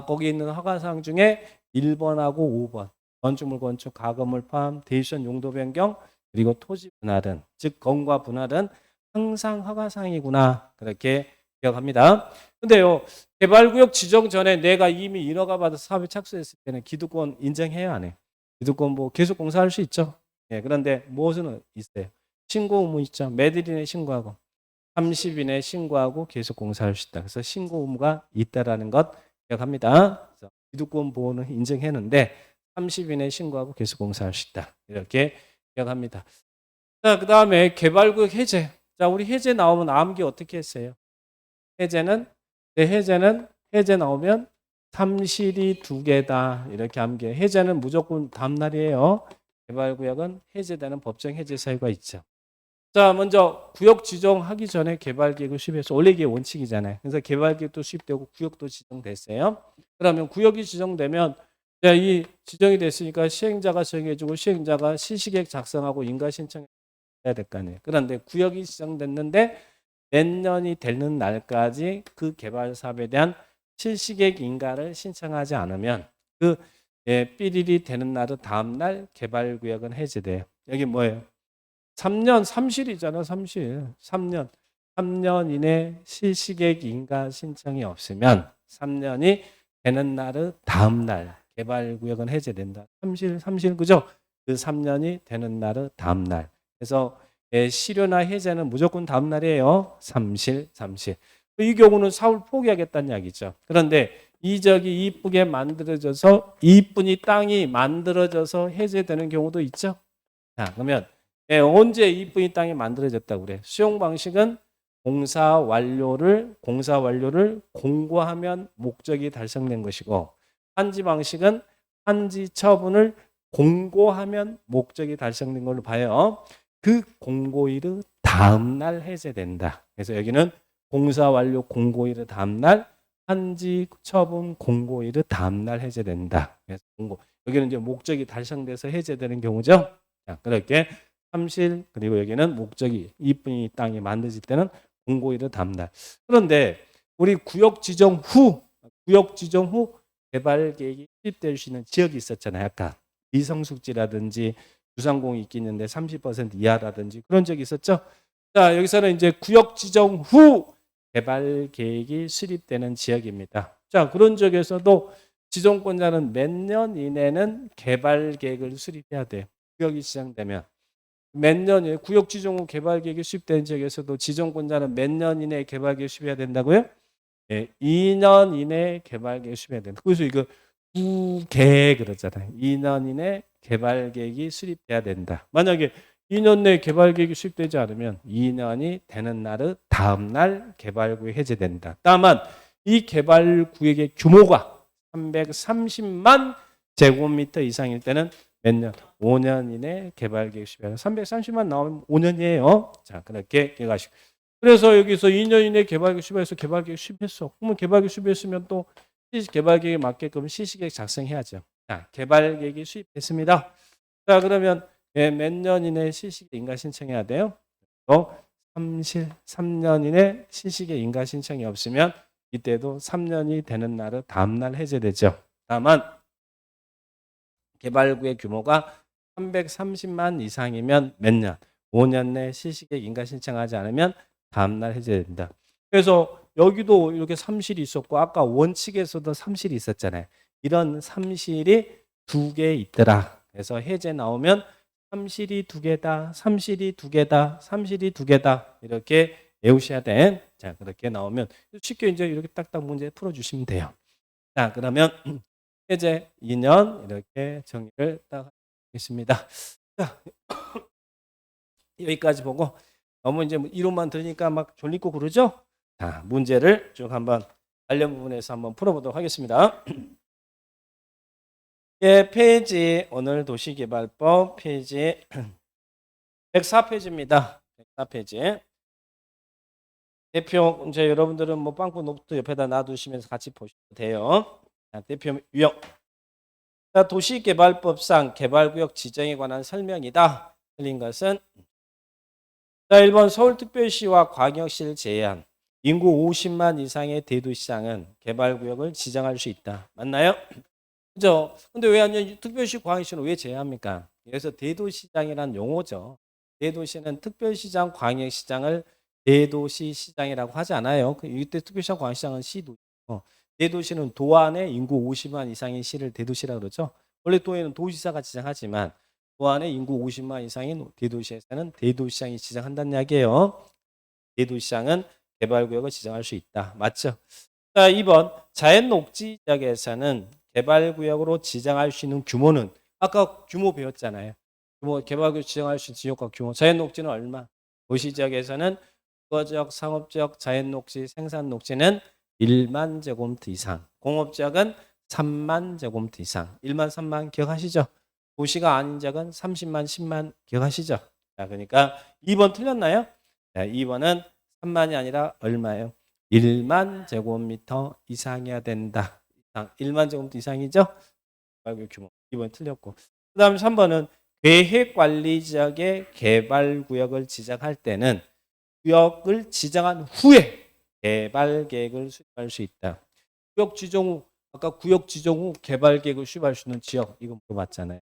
거기 있는 허가사항 중에 1번하고 5번. 건축물 건축, 가건물 포함, 대유선 용도 변경, 그리고 토지 분할은, 즉 건과 분할은 항상 허가사항이구나. 그렇게 기억합니다. 근데요, 개발구역 지정 전에 내가 이미 인허가 받아서 사업에 착수했을 때는 기득권 인정해야 안 해요? 기득권 뭐 계속 공사할 수 있죠. 예, 그런데 무엇은 있어요? 신고 의무 있죠. 매달 이내 신고하고 30일에 신고하고 계속 공사할 수 있다. 그래서 신고 의무가 있다라는 것 기억합니다. 그래서 기득권 보호는 인정했는데 30일 내에 신고하고 계속 공사할 수 있다. 이렇게 기억합니다. 자, 그 다음에 개발구역 해제. 자, 우리 해제 나오면 암기 어떻게 했어요? 해제 나오면 삼실이 2개다. 이렇게 암기해. 해제는 무조건 다음날이에요. 개발구역은 해제되는 법정 해제 사유가 있죠. 자, 먼저 구역 지정하기 전에 개발계획을 수립해서 원래 이게 원칙이잖아요. 그래서 개발계획도 수립되고 구역도 지정됐어요. 그러면 구역이 지정되면 이 지정이 됐으니까 시행자가 정해주고 시행자가 실시계획 작성하고 인가 신청해야 될 거 아니에요. 그런데 구역이 지정됐는데 몇 년이 되는 날까지 그 개발 사업에 대한 실시계획 인가를 신청하지 않으면 그 삐릴이 되는 날은 다음 날 개발구역은 해제돼요. 여기 뭐예요? 3년, 3실이잖아, 3실. 3년 이내 실시계획 인가 신청이 없으면 3년이 되는 날은 다음 날 개발구역은 해제된다. 3실, 그죠? 그 3년이 되는 날은 다음 날. 그래서 실효나 해제는 무조건 다음 날이에요. 3실. 이 경우는 사업을 포기하겠다는 이야기죠. 그런데 이적이 이쁘게 만들어져서 이쁜이 땅이 만들어져서 해제되는 경우도 있죠. 자, 그러면 언제 이쁜이 땅이 만들어졌다고 그래? 수용 방식은 공사 완료를 공고하면 목적이 달성된 것이고 환지 방식은 환지 처분을 공고하면 목적이 달성된 걸로 봐요. 그 공고일의 다음 날 해제된다. 그래서 여기는 공사 완료 공고일의 다음 날, 환지 처분 공고일의 다음 날 해제된다. 그래서 여기는 이제 목적이 달성돼서 해제되는 경우죠. 자, 그렇게 3실 그리고 여기는 목적이 이쁜이 땅이 만들어질 때는 공고일의 다음 날. 그런데 우리 구역 지정 후 개발 계획이 수립될 수 있는 지역이 있었잖아요. 아까 비성숙지라든지 주상공이 있겠는데 30% 이하라든지 그런 적이 있었죠. 자, 여기서는 이제 구역 지정 후 개발 계획이 수립되는 지역입니다. 자, 그런 지역에서도 지정권자는 몇 년 이내는 개발 계획을 수립해야 돼요. 구역이 지정되면. 몇 년 이내 구역 지정 후 개발 계획이 수립된 지역에서도 지정권자는 몇 년 이내에 개발 계획 수립해야 된다고요? 예, 2년 이내에 개발 계획 수립해야 된다. 그래서 이거 구계 그러잖아요. 2년 이내 개발 계획이 수립돼야 된다. 만약에 2년 내에 개발 계획이 수립되지 않으면 2년이 되는 날의 다음 날 개발 구역 해제된다. 다만 이 개발 구역의 규모가 330만 제곱미터 이상일 때는 몇 년? 5년 이내 개발 계획 수립해야 된다. 330만 나오면 5년이에요. 자, 그렇게 기억하시고. 그래서 여기서 2년 이내 개발 계획 수립해서 개발 계획 수립했어. 그러면 개발 계획 수립했으면 또 개발 계획에 맞게끔 실시계획 작성해야죠. 자, 개발 계획이 수립됐습니다. 자, 그러면 몇 년 이내 실시계 인가 신청해야 돼요? 3년 이내 실시계 인가 신청이 없으면 이때도 3년이 되는 날은 다음 날 해제되죠. 다만 개발구의 규모가 330만 이상이면 몇 년? 5년 내 실시계획 인가 신청하지 않으면 다음 날 해제된다. 그래서 여기도 이렇게 삼실이 있었고 아까 원칙에서도 삼실이 있었잖아요. 이런 삼실이 2개 있더라. 그래서 해제 나오면 삼실이 2개다. 삼실이 2개다. 삼실이 2개다. 이렇게 외우셔야 돼. 자, 그렇게 나오면 쉽게 이제 이렇게 딱딱 문제 풀어 주시면 돼요. 자, 그러면 해제 2년 이렇게 정리를 딱 하겠습니다. 자, 여기까지 보고 너무 이제 이론만 들으니까 막 졸리고 그러죠? 자, 문제를 쭉 한번 관련 부분에서 한번 풀어보도록 하겠습니다. 예, 페이지 오늘 도시개발법 페이지 104페이지입니다. 104페이지. 대표 이제 여러분들은 뭐 빵꾸 노트 옆에다 놔두시면서 같이 보셔도 돼요. 자, 대표 유형. 자, 도시개발법상 개발구역 지정에 관한 설명이다. 틀린 것은 자, 1번 서울특별시와 광역시를 제외한 인구 50만 이상의 대도시장은 개발구역을 지정할 수 있다. 맞나요? 그죠? 근데 왜 아니요? 특별시, 광역시는 왜 제외합니까? 그래서 대도시장이란 용어죠. 대도시는 특별시장, 광역시장을 대도시 시장이라고 하지 않아요. 이때 특별시장, 광역시장은 시도시고 대도시는 도 안에 인구 50만 이상의 시를 대도시라고 그러죠. 원래 도에는 도지사가 지정하지만 도 안에 인구 50만 이상인 대도시에서는 대도시장이 지정한다는 이야기예요. 대도시장은 개발구역을 지정할 수 있다. 맞죠? 자, 2번 자연녹지 지역에서는 개발구역으로 지정할 수 있는 규모는 아까 규모 배웠잖아요. 규모 개발구역 지정할 수 있는 지역과 규모. 자연녹지는 얼마? 도시지역에서는 주거지역, 상업지역, 자연녹지, 생산녹지는 1만 제곱미터 이상. 공업지역은 3만 제곱미터 이상. 1만 3만 기억하시죠? 도시가 아닌 지역은 30만 10만 기억하시죠? 자, 그러니까 2번 틀렸나요? 자, 2번은 3만이 아니라 얼마예요? 1만 제곱미터 이상이어야 된다. 1만 제곱미터 이상이죠? 규모. 2번 틀렸고. 그 다음 3번은 계획관리지역의 개발구역을 지정할 때는 구역을 지정한 후에 개발계획을 수립할 수 있다. 구역 지정 후, 아까 구역 지정 후 개발계획을 수립할 수 있는 지역, 이거 물어봤잖아요.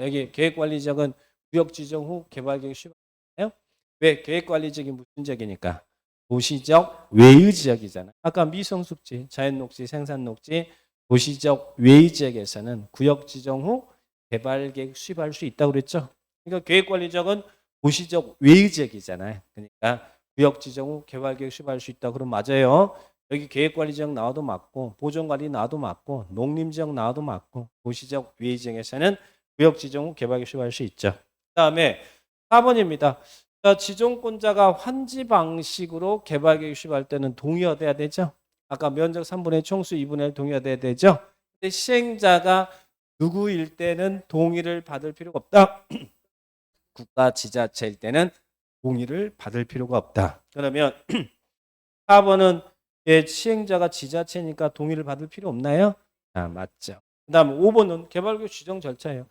여기 계획관리지역은 구역 지정 후 개발계획을 수립하나요? 왜? 계획관리지역이 무슨 지역이니까? 도시적 외의 지역이잖아요. 아까 미성숙지, 자연녹지, 생산녹지, 도시적 외의 지역에서는 구역 지정 후 개발계획 수립할 수 있다고 그랬죠. 그러니까 계획관리지역은 도시적 외의 지역이잖아요. 그러니까 구역 지정 후 개발계획 수립할 수 있다. 그럼 맞아요. 여기 계획관리지역 나와도 맞고 보존관리 나와도 맞고 농림지역 나와도 맞고 도시적 외의 지역에서는 구역 지정 후 개발계획 수립할 수 있죠. 그다음에 4번입니다. 자, 지정권자가 환지 방식으로 개발계획 수립할 때는 동의가 돼야 되죠. 아까 면적 3분의 총수 2분의 1 동의가 돼야 되죠. 근데 시행자가 누구일 때는 동의를 받을 필요가 없다. 국가 지자체일 때는 동의를 받을 필요가 없다. 그러면 4번은 시행자가 지자체니까 동의를 받을 필요 없나요? 맞죠. 그 다음 5번은 개발구역 지정 절차예요.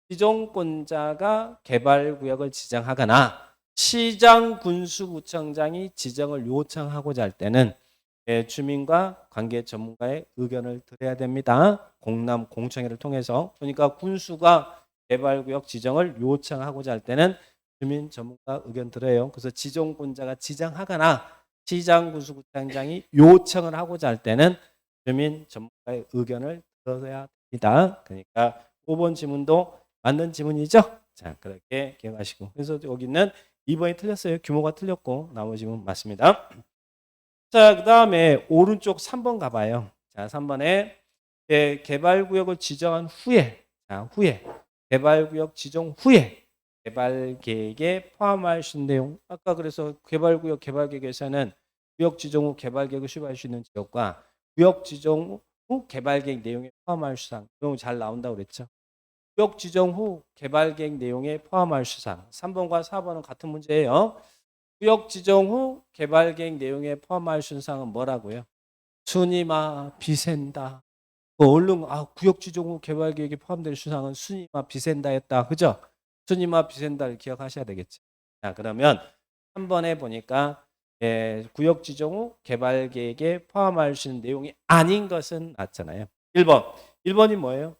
지정권자가 개발구역을 지정하거나 시장 군수구청장이 지정을 요청하고자 할 때는 주민과 관계 전문가의 의견을 들어야 됩니다. 공람 공청회를 통해서. 그러니까 군수가 개발구역 지정을 요청하고자 할 때는 주민 전문가 의견 들어요. 그래서 지정권자가 지정하거나 시장 구수구청장이 요청을 하고자 할 때는 주민 전문가의 의견을 들어야 됩니다. 그러니까 5번 지문도 맞는 지문이죠. 자, 그렇게 기억하시고. 그래서 여기는 2번이 틀렸어요. 규모가 틀렸고 나머지 지문 맞습니다. 자, 그 다음에 오른쪽 3번 가봐요. 자, 3번에 개발구역을 지정한 후에, 후에 개발구역 지정 후에 개발 계획에 포함할 수 있는 내용. 아까 그래서 개발구역 개발 계획에서는 구역 지정 후 개발 계획을 수립할 수 있는 지역과 구역 지정 후 개발 계획 내용에 포함할 수 사항. 내용 잘 나온다고 그랬죠. 구역 지정 후 개발 계획 내용에 포함할 수 사항. 3번과 4번은 같은 문제예요. 구역 지정 후 개발 계획 내용에 포함할 수 있는 사항은 뭐라고요? 순이마 비센다. 얼른 구역 지정 후 개발 계획에 포함될 수상은 순이마 비센다였다. 그죠? 순이마 비센다를 기억하셔야 되겠죠. 자, 그러면 3번에 보니까 구역 지정 후 개발 계획에 포함할 수 있는 내용이 아닌 것은 맞잖아요. 1번. 1번이 뭐예요?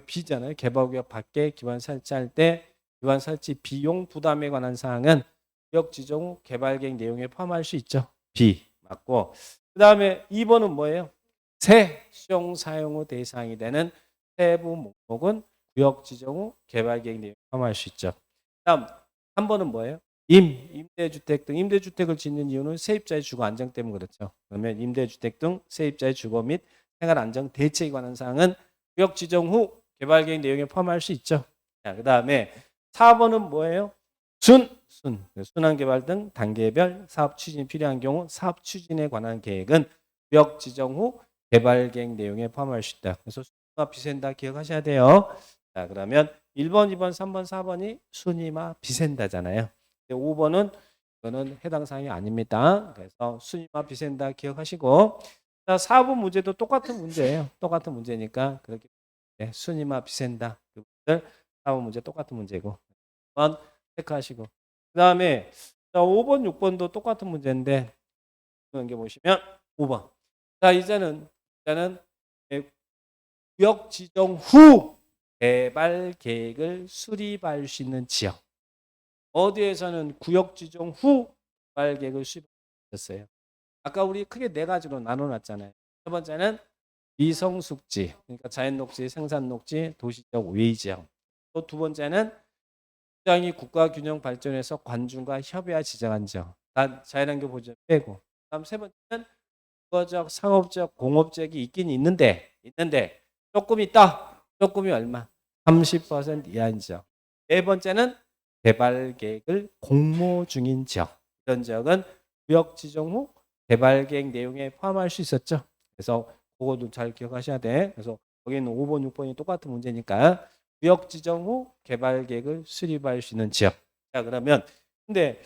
B잖아요. 개발구역 밖에 기반 설치할 때 기반 설치 비용 부담에 관한 사항은 구역 지정 후 개발 계획 내용에 포함할 수 있죠. B. 맞고. 그 다음에 2번은 뭐예요? 새 수용 사용 후 대상이 되는 세부 목록은 구역 지정 후 개발 계획 내용에 포함할 수 있죠. 다음 3번은 뭐예요? 임대주택 등 임대주택을 짓는 이유는 세입자의 주거 안정 때문에 그렇죠. 그러면 임대주택 등 세입자의 주거 및 생활 안정 대책에 관한 사항은 구역 지정 후 개발 계획 내용에 포함할 수 있죠. 자, 그다음에 4번은 뭐예요? 순환 개발 등 단계별 사업 추진이 필요한 경우 사업 추진에 관한 계획은 구역 지정 후 개발 계획 내용에 포함할 수 있다. 그래서 순이마 비센다 기억하셔야 돼요. 자, 그러면 1번, 2번, 3번, 4번이 순이마 비센다잖아요. 5번은 이거는 해당 사항이 아닙니다. 그래서 순이마 비센다 기억하시고, 자, 4번 문제도 똑같은 문제예요. 똑같은 문제니까 그렇게 순이마 비센다. 그분들 4번 문제 똑같은 문제고. 1번 체크하시고. 그다음에 자, 5번, 6번도 똑같은 문제인데 연계 보시면 5번. 자, 이제는 구역 지정 후 개발 계획을 수립할 수 있는 지역. 어디에서는 구역 지정 후 개발 계획을 수립했어요. 아까 우리 크게 네 가지로 나눠놨잖아요. 첫 번째는 미성숙지, 그러니까 자연녹지, 생산녹지, 도시적 외지역. 또 두 번째는 시장이 국가균형 발전에서 관중과 협의와 지정한 지역. 단 자연환경 보전 빼고. 다음 세 번째는 국가적, 상업적, 공업적이 있긴 있는데 조금 있다. 조금이 얼마? 30% 이하인 지역. 네 번째는 개발 계획을 공모 중인 지역. 이런 지역은 구역 지정 후 개발 계획 내용에 포함할 수 있었죠. 그래서 그것도 잘 기억하셔야 돼. 그래서 여기는 5번, 6번이 똑같은 문제니까 구역 지정 후 개발 계획을 수립할 수 있는 지역. 자, 그러면 근데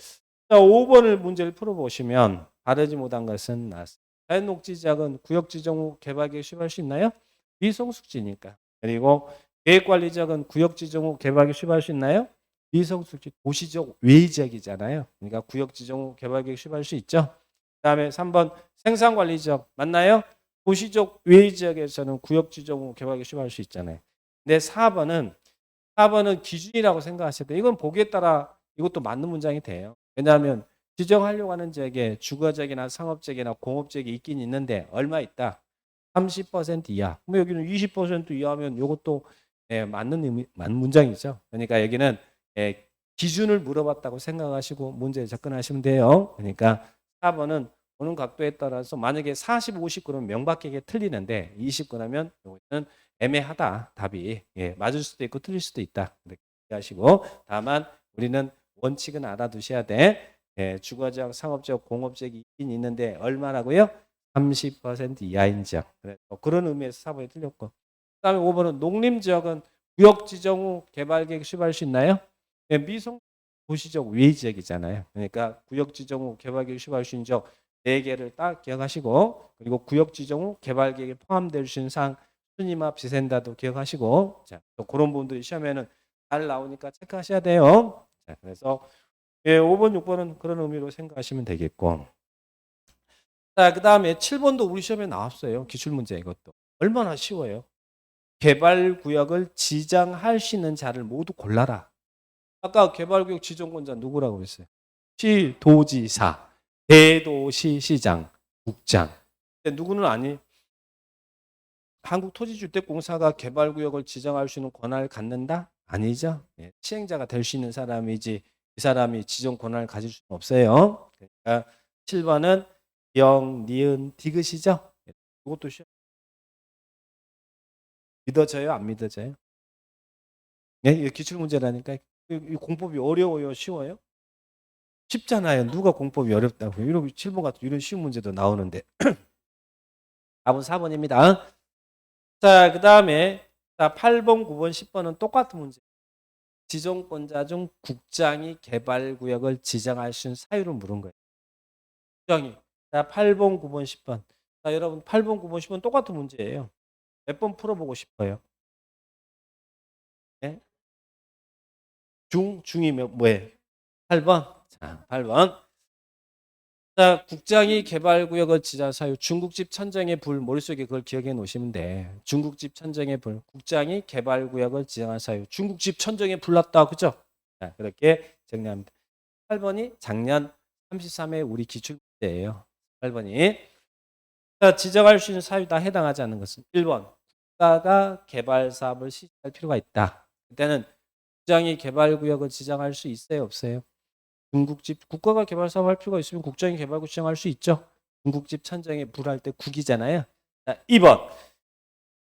5번을 문제를 풀어보시면 바르지 못한 것은 나습니다. 자연녹지 지역은 구역 지정 후 개발 계획 수립할 수 있나요? 미성숙지니까. 그리고 계획관리지역은 구역 지정 후 개발 계획 수립할 수 있나요? 미성숙지 도시적 외지역이잖아요. 그러니까 구역 지정 후 개발 계획 수립할 수 있죠. 그다음에 3번 생산관리지역 맞나요? 도시적 외지역에서는 구역 지정 후 개발 계획 수립할 수 있잖아요. 근데 4번은 기준이라고 생각하셔야 돼요. 이건 보기에 따라 이것도 맞는 문장이 돼요. 왜냐하면 지정하려고 하는 지역에 주거적이나 상업적이나 공업적이 있긴 있는데 얼마 있다? 30% 이하. 그럼 여기는 20% 이하면 이것도 맞는 문장이죠. 그러니까 여기는 기준을 물어봤다고 생각하시고 문제에 접근하시면 돼요. 그러니까 4번은 보는 각도에 따라서 만약에 40, 50 그러면 명확하게 틀리는데 20 그러면 이거는 애매하다. 답이 맞을 수도 있고 틀릴 수도 있다. 이렇게 하시고 다만 우리는 원칙은 알아두셔야 돼. 주거적, 상업적, 공업적이 있긴 있는데 얼마라고요? 30% 이하인 지역. 그런 의미에서 4번이 틀렸고. 그다음에 5번은 농림지역은 구역 지정 후 개발 계획 수립할 수 있나요? 미성 도시적 외지역이잖아요. 그러니까 구역 지정 후 개발 계획 수립할 수 있는 지역 4개를 딱 기억하시고 그리고 구역 지정 후 개발 계획에 포함될 수 있는 사항 순이마 비센다도 기억하시고 자, 또 그런 부분들이 시험에는 잘 나오니까 체크하셔야 돼요. 자, 그래서 5번, 6번은 그런 의미로 생각하시면 되겠고. 자, 그다음에 7번도 우리 시험에 나왔어요. 기출문제 이것도. 얼마나 쉬워요. 개발구역을 지정할 수 있는 자를 모두 골라라. 아까 개발구역 지정권자 누구라고 그랬어요? 시도지사. 대도시시장, 국장. 근데 누구는 아니? 한국토지주택공사가 개발구역을 지정할 수 있는 권한을 갖는다? 아니죠. 예, 시행자가 될 수 있는 사람이지 이 사람이 지정 권한을 가질 수는 없어요. 그러니까 7번은 영, 니은, 디귿이죠. 예, 이것도 믿어져요? 안 믿어져요? 예, 이게 기출문제라니까. 이 공법이 어려워요? 쉬워요? 쉽잖아요. 누가 공법이 어렵다고. 이런 7번 같은 이런 쉬운 문제도 나오는데. 답은 4번입니다. 자, 그 다음에 8번, 9번, 10번은 똑같은 문제. 지정권자 중 국장이 개발구역을 지정할 수 있는 사유를 물은 거예요. 국장이. 자, 8번, 9번, 10번. 자, 여러분 8번, 9번, 10번 똑같은 문제예요. 몇 번 풀어보고 싶어요? 네? 중이 뭐예요? 8번. 자, 8번. 자, 국장이 개발구역을 지정한 사유. 중국집 천정의 불. 머릿속에 그걸 기억해 놓으시면 돼. 중국집 천정의 불. 국장이 개발구역을 지정한 사유. 중국집 천정에 불났다. 그죠? 자, 그렇게 정리합니다. 8번이 작년 33회 우리 기출문제예요. 8번이. 자, 지정할 수 있는 사유 다 해당하지 않는 것은 1번. 국가가 개발 사업을 시작할 필요가 있다. 그때는 국장이 개발구역을 지정할 수 있어요? 없어요? 중국집 국가가 개발 사업 할 필요가 있으면 국장이 개발구 지정할 수 있죠. 중국집 천정에 불할 때 국이잖아요. 자, 2번.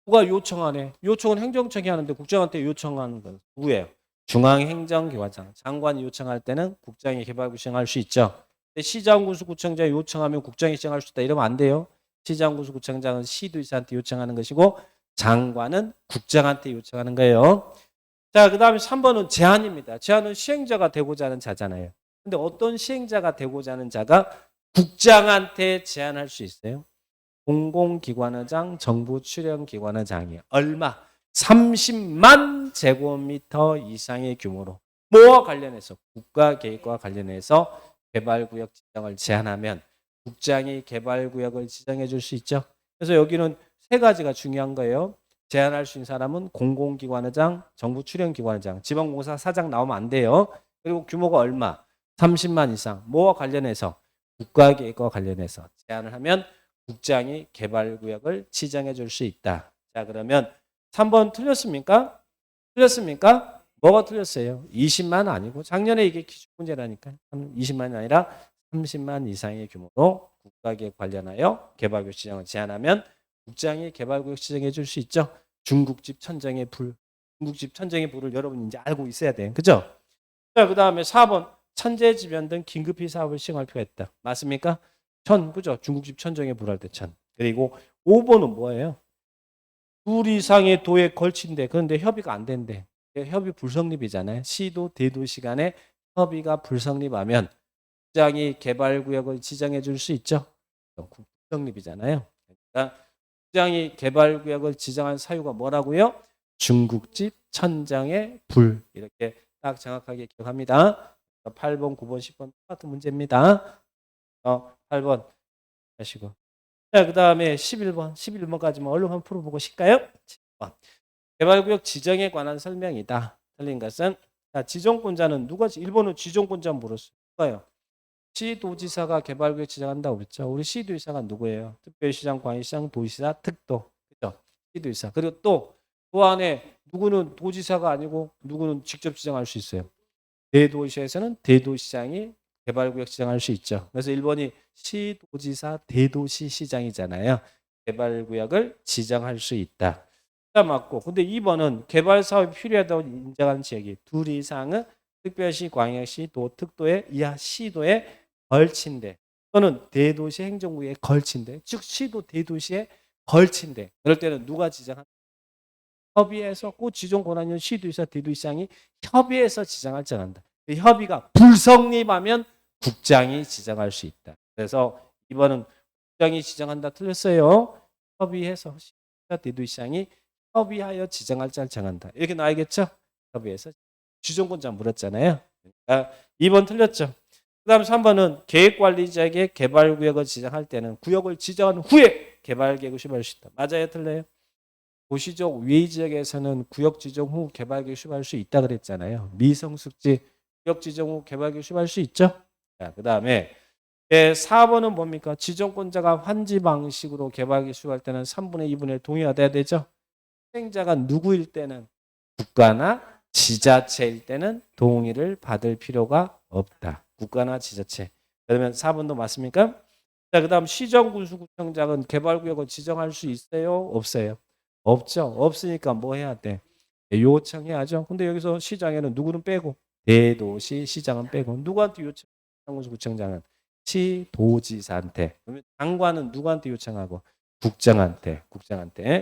누가 요청하네. 요청은 행정청이 하는데 국장한테 요청하는 건 누구예요? 중앙행정기관장. 장관이 요청할 때는 국장이 개발구 지정할 수 있죠. 근데 시장군수구청장이 요청하면 국장이 지정할 수 있다. 이러면 안 돼요. 시장군수구청장은 시도지사한테 요청하는 것이고 장관은 국장한테 요청하는 거예요. 자, 그 다음에 3번은 제한입니다. 제한은 시행자가 되고자 하는 자잖아요. 근데 어떤 시행자가 되고자 하는 자가 국장한테 제안할 수 있어요? 공공기관의장, 정부 출연기관의장이요. 얼마? 30만 제곱미터 이상의 규모로. 뭐와 관련해서? 국가계획과 관련해서 개발구역 지정을 제한하면 국장이 개발구역을 지정해 줄 수 있죠. 그래서 여기는 세 가지가 중요한 거예요. 제한할 수 있는 사람은 공공기관의장, 정부 출연기관의장, 지방공사 사장 나오면 안 돼요. 그리고 규모가 얼마? 30만 이상. 뭐와 관련해서? 국가계획과 관련해서 제한을 하면 국장이 개발구역을 지정해 줄 수 있다. 자, 그러면 3번 틀렸습니까? 틀렸습니까? 뭐가 틀렸어요? 20만 아니고 작년에 이게 기출문제라니까. 20만이 아니라 30만 이상의 규모로 국가계획 관련하여 개발구역 지정을 제한하면 국장이 개발구역 지정해 줄 수 있죠. 중국집 천정의 불. 중국집 천정의 불을 여러분 이제 알고 있어야 돼. 그죠? 자, 그 다음에 4번. 천재지변 등 긴급히 사업을 시행할 필요가 있다. 맞습니까? 그죠? 중국집 천정에 불할 때 천. 그리고 5번은 뭐예요? 둘 이상의 도에 걸친데 그런데 협의가 안 된대. 협의 불성립이잖아요. 시도 대도시 간에 협의가 불성립하면 국장이 개발구역을 지정해 줄 수 있죠. 불성립이잖아요. 그러니까 국장이 개발구역을 지정한 사유가 뭐라고요? 중국집 천정의 불. 이렇게 딱 정확하게 기억합니다. 8번, 9번, 10번 똑같은 문제입니다. 8번 하시고. 자, 그 다음에 11번까지만 얼른 한번 풀어보고 싶을까요? 10번. 개발구역 지정에 관한 설명이다. 틀린 것은 자, 지정권자는 누가 1번은 지정권자 물었어요. 누가요? 시도지사가 개발구역 지정한다고 그랬죠. 우리 시도지사가 누구예요? 특별시장, 광역시장, 도시사, 특도. 그죠? 시도지사. 그리고 또 안에 누구는 도지사가 아니고 누구는 직접 지정할 수 있어요. 대도시에서는 대도시장이 개발구역 지정할 수 있죠. 그래서 1번이 시도지사 대도시시장이잖아요. 개발구역을 지정할 수 있다. 맞고. 근데 2번은 개발사업이 필요하다고 인정하는 지역이 둘 이상은 특별시, 광역시, 도, 특도의 이하 시도에 걸친데 또는 대도시 행정구에 걸친데 즉 시도 대도시에 걸친데 그럴 때는 누가 지정한 협의해서 꼭 지정 권한이 시도지사 대도시장이 협의해서 지정할 정한다. 협의가 불성립하면 국장이 지정할 수 있다. 그래서 이번은 국장이 지정한다 틀렸어요. 협의해서 시도지사 대도시장이 협의하여 지정할 자를 정한다. 이렇게 나와야겠죠? 협의해서 지정권자 물었잖아요. 그러니까 2번 틀렸죠. 그 다음 3번은 계획관리자에게 개발구역을 지정할 때는 구역을 지정한 후에 개발계획을 수립할 수 있다. 맞아요? 틀려요? 도시적 외지역에서는 구역 지정 후 개발계획 수립할 수 있다 그랬잖아요. 미성숙지 구역 지정 후 개발계획 수립할 수 있죠. 자, 그 다음에 예, 4번은 뭡니까? 지정권자가 환지 방식으로 개발기 수할 때는 3분의 2분의 1 동의가 돼야 되죠. 수행자가 누구일 때는 국가나 지자체일 때는 동의를 받을 필요가 없다. 국가나 지자체. 그러면 4번도 맞습니까? 자, 그다음 시정군수구청장은 개발구역을 지정할 수 있어요? 없어요? 없죠. 없으니까 뭐 해야 돼? 요청해야죠. 근데 여기서 시장에는 누구는 빼고 대도시 시장은 빼고 누구한테 요청? 시정군수구청장은 시도지사한테. 그러면 장관은 누구한테 요청하고? 국장한테.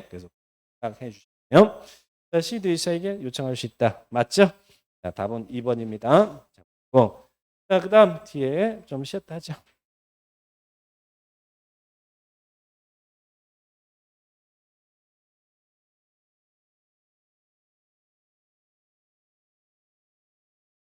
그래서 해 주시면 시도지사에게 요청할 수 있다. 맞죠? 자, 답은 2번입니다. 자, 그다음 뒤에 좀 쉬었다 하죠.